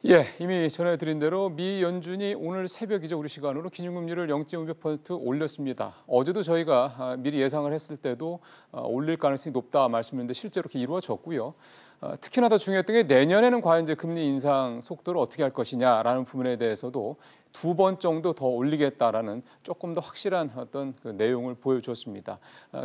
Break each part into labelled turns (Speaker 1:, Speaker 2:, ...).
Speaker 1: 예, 이미 전해드린 대로 미 연준이 오늘 새벽이죠, 우리 시간으로 기준금리를 0.5% 올렸습니다. 어제도 저희가 미리 예상을 했을 때도 올릴 가능성이 높다 말씀드렸는데 실제로 그렇게 이루어졌고요. 특히나 더 중요했던 게 내년에는 과연 이제 금리 인상 속도를 어떻게 할 것이냐라는 부분에 대해서도 2번 정도 더 올리겠다라는 조금 더 확실한 어떤 그 내용을 보여줬습니다.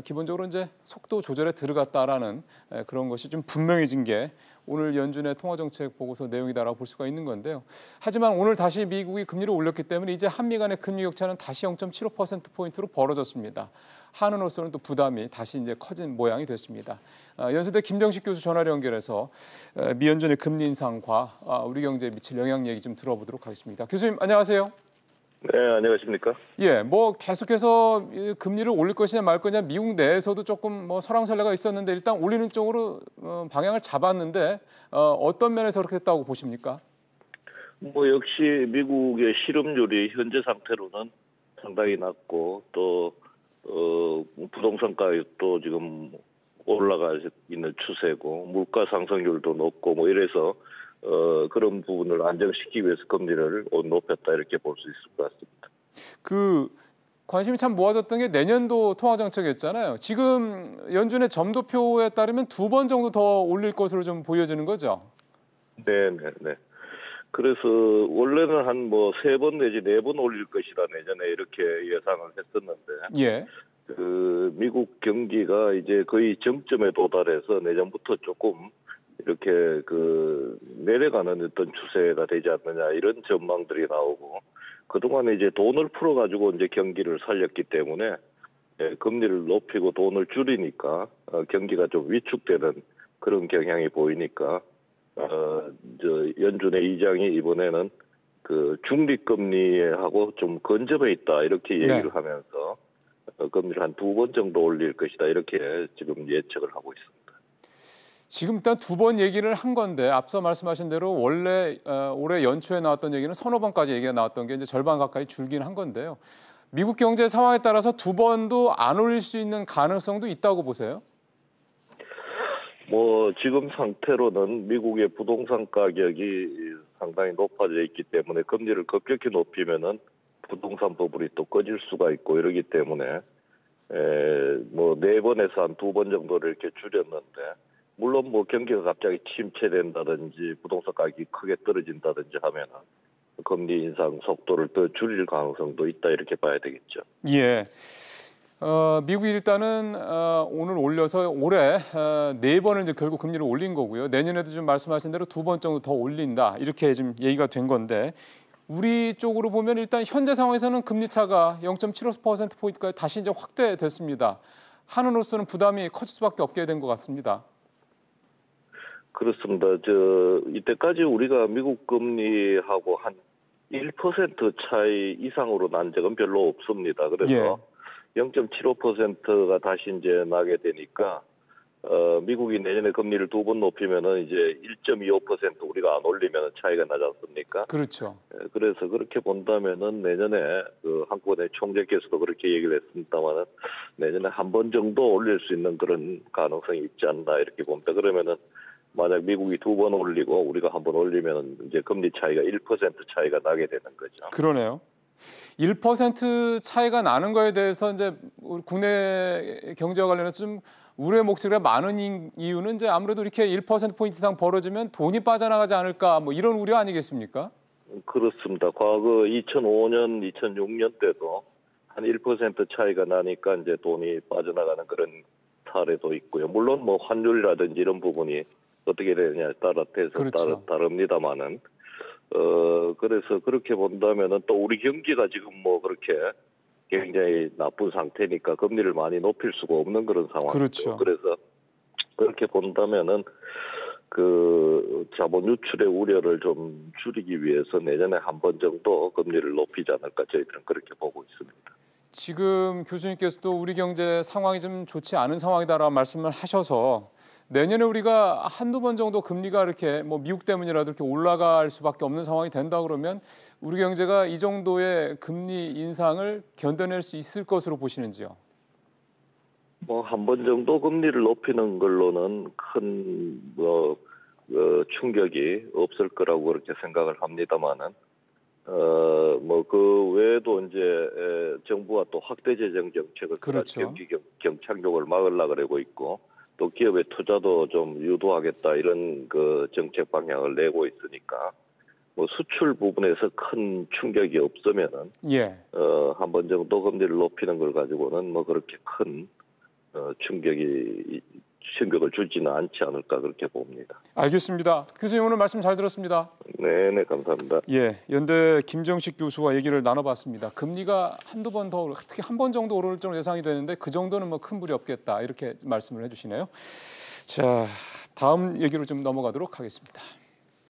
Speaker 1: 기본적으로 이제 속도 조절에 들어갔다라는 그런 것이 좀 분명해진 게 오늘 연준의 통화정책 보고서 내용이다라고 볼 수가 있는 건데요. 하지만 오늘 다시 미국이 금리를 올렸기 때문에 이제 한미 간의 금리 격차는 다시 0.75%포인트로 벌어졌습니다. 한은으로서는 또 부담이 다시 이제 커진 모양이 됐습니다. 연세대 김정식 교수 전화로 연결해서 미 연준의 금리 인상과 우리 경제에 미칠 영향 얘기 좀 들어보도록 하겠습니다. 교수님 안녕하세요.
Speaker 2: 네, 안녕하십니까?
Speaker 1: 예, 뭐 계속해서 금리를 올릴 것이냐 말 거냐 미국 내에서도 조금 뭐 설왕설래가 있었는데 일단 올리는 쪽으로 방향을 잡았는데 어떤 면에서 그렇게 됐다고 보십니까?
Speaker 2: 뭐 역시 미국의 실업률이 현재 상태로는 상당히 낮고 또 부동산 가격도 지금 올라가 있는 추세고 물가 상승률도 높고 뭐 이래서 그런 부분을 안정시키기 위해서 금리를 높였다 이렇게 볼 수 있을 것 같습니다.
Speaker 1: 그 관심이 참 모아졌던 게 내년도 통화정책이었잖아요. 지금 연준의 점도표에 따르면 2번 정도 더 올릴 것으로 좀 보여지는 거죠?
Speaker 2: 네, 네, 네. 그래서 원래는 한 뭐 3번 내지 4번 올릴 것이라 내년에 이렇게 예상을 했었는데
Speaker 1: 예.
Speaker 2: 그 미국 경기가 이제 거의 정점에 도달해서 내년부터 조금 이렇게 그 내려가는 어떤 추세가 되지 않느냐 이런 전망들이 나오고 그동안에 이제 돈을 풀어가지고 이제 경기를 살렸기 때문에 금리를 높이고 돈을 줄이니까 경기가 좀 위축되는 그런 경향이 보이니까 연준의 의장이 이번에는 그 중립금리하고 좀 근접해 있다 이렇게 얘기를
Speaker 1: 네.
Speaker 2: 하면서 금리를 한 2번 정도 올릴 것이다 이렇게 지금 예측을 하고 있습니다.
Speaker 1: 지금 일단 2번 얘기를 한 건데 앞서 말씀하신 대로 원래 올해 연초에 나왔던 얘기는 서너 번까지 얘기가 나왔던 게 이제 절반 가까이 줄긴 한 건데요. 미국 경제 상황에 따라서 2번도 안 올릴 수 있는 가능성도 있다고 보세요?
Speaker 2: 뭐 지금 상태로는 미국의 부동산 가격이 상당히 높아져 있기 때문에 금리를 급격히 높이면은 부동산 버블이 또 꺼질 수가 있고 이러기 때문에 뭐 4번에서 한 2번 정도를 이렇게 줄였는데 물론 뭐 경기가 갑자기 침체된다든지 부동산 가격이 크게 떨어진다든지 하면은 금리 인상 속도를 더 줄일 가능성도 있다 이렇게 봐야 되겠죠.
Speaker 1: 예. 미국이 일단은 오늘 올려서 올해 4번을 이제 결국 금리를 올린 거고요. 내년에도 좀 말씀하신 대로 2번 정도 더 올린다. 이렇게 지금 얘기가 된 건데 우리 쪽으로 보면 일단 현재 상황에서는 금리 차가 0.75%포인트까지 다시 이제 확대됐습니다. 한은으로서는 부담이 커질 수밖에 없게 된 것 같습니다.
Speaker 2: 그렇습니다. 이때까지 우리가 미국 금리하고 한 1% 차이 이상으로 난 적은 별로 없습니다. 그래서 0.75%가 다시 이제 나게 되니까 미국이 내년에 금리를 2번 높이면은 이제 1.25% 우리가 안 올리면 차이가 나지 않습니까?
Speaker 1: 그렇죠.
Speaker 2: 그래서 그렇게 본다면은 내년에 그 한국의 총재께서도 그렇게 얘기를 했습니다만은 내년에 한 번 정도 올릴 수 있는 그런 가능성이 있지 않나 이렇게 봅니다. 그러면은 만약 미국이 2번 올리고 우리가 한 번 올리면 이제 금리 차이가 1% 차이가 나게 되는 거죠.
Speaker 1: 그러네요. 1% 차이가 나는 거에 대해서 이제 우리 국내 경제와 관련해서 좀 우려의 목소리가 많은 이유는 이제 아무래도 이렇게 1%포인트 이상 벌어지면 돈이 빠져나가지 않을까 뭐 이런 우려 아니겠습니까?
Speaker 2: 그렇습니다. 과거 2005년, 2006년 때도 한 1% 차이가 나니까 이제 돈이 빠져나가는 그런 사례도 있고요. 물론 뭐 환율이라든지 이런 부분이 어떻게 되느냐에 따라
Speaker 1: 그렇죠.
Speaker 2: 다릅니다만은 그래서 그렇게 본다면은 또 우리 경기가 지금 뭐 그렇게 굉장히 나쁜 상태니까 금리를 많이 높일 수가 없는 그런 상황이죠.
Speaker 1: 그렇죠.
Speaker 2: 그래서 그렇게 본다면은 그 자본 유출의 우려를 좀 줄이기 위해서 내년에 한 번 정도 금리를 높이지 않을까 저희들은 그렇게 보고 있습니다.
Speaker 1: 지금 교수님께서도 우리 경제 상황이 좀 좋지 않은 상황이다라는 말씀을 하셔서 내년에 우리가 한두 번 정도 금리가 이렇게 뭐 미국 때문이라도 이렇게 올라갈 수밖에 없는 상황이 된다 그러면 우리 경제가 이 정도의 금리 인상을 견뎌낼 수 있을 것으로 보시는지요?
Speaker 2: 뭐 한 번 정도 금리를 높이는 걸로는 큰 충격이 없을 거라고 그렇게 생각을 합니다만은 뭐 그 외에도 이제 정부가 또 확대 재정 정책을
Speaker 1: 그렇죠.
Speaker 2: 경기 경착륙을 막으려고 그러고 있고 또 기업의 투자도 좀 유도하겠다 이런 그 정책 방향을 내고 있으니까 뭐 수출 부분에서 큰 충격이 없으면은
Speaker 1: 예.
Speaker 2: 한 번 정도 금리를 높이는 걸 가지고는 뭐 그렇게 큰 충격을 주지는 않지 않을까 그렇게 봅니다.
Speaker 1: 알겠습니다. 교수님 오늘 말씀 잘 들었습니다.
Speaker 2: 네, 감사합니다.
Speaker 1: 예, 연대 김정식 교수와 얘기를 나눠봤습니다. 금리가 한두 번 더, 특히 한 번 정도 오를 정도 예상이 되는데 그 정도는 뭐 큰 무리 없겠다 이렇게 말씀을 해주시네요. 자, 다음 얘기로 좀 넘어가도록 하겠습니다.